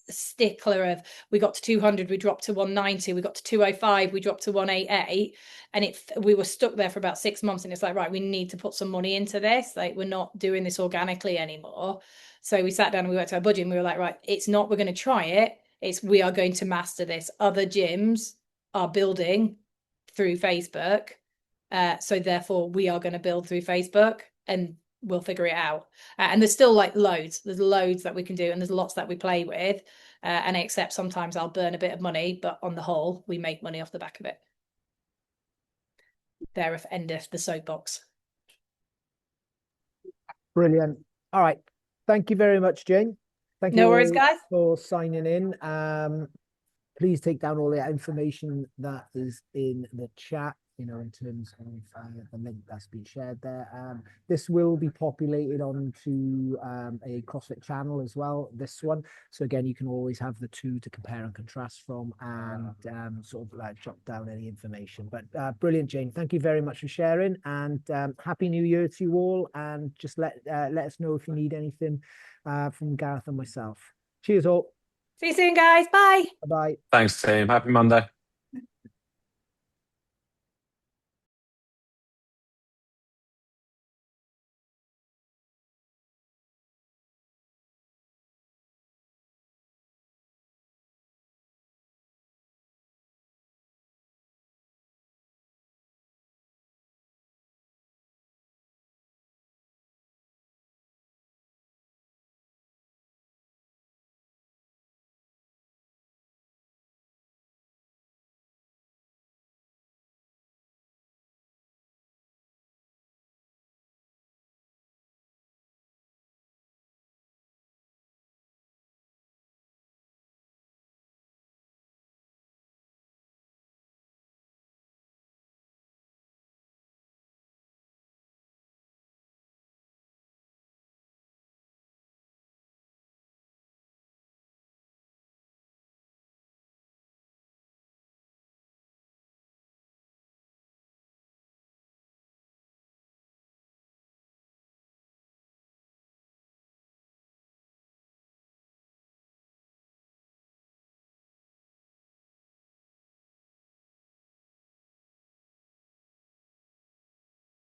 stickler of, we got to 200, we dropped to 190, we got to 205, we dropped to 188, and we were stuck there for about 6 months. And it's like, right, we need to put some money into this. Like, we're not doing this organically anymore. So we sat down and we worked out our budget, and we were like, right, it's not we're going to try it, it's we are going to master this. Other gyms are building through Facebook, so therefore we are going to build through Facebook, and we'll figure it out. And there's still like loads that we can do, and there's lots that we play with, and I accept sometimes I'll burn a bit of money, but on the whole we make money off the back of it. There endeth the soapbox. Brilliant. All right, thank you very much, Jane. Thank you. No worries, guys, for signing in. Please take down all the information that is in the chat, in terms of the link that's been shared there. This will be populated onto a CrossFit channel as well, this one. So again, you can always have the two to compare and contrast from, and sort of like jot down any information. But brilliant, Jane. Thank you very much for sharing, and Happy New Year to you all. And just let us know if you need anything from Gareth and myself. Cheers all. see you soon, guys. Bye. Bye. Thanks, team. Happy Monday.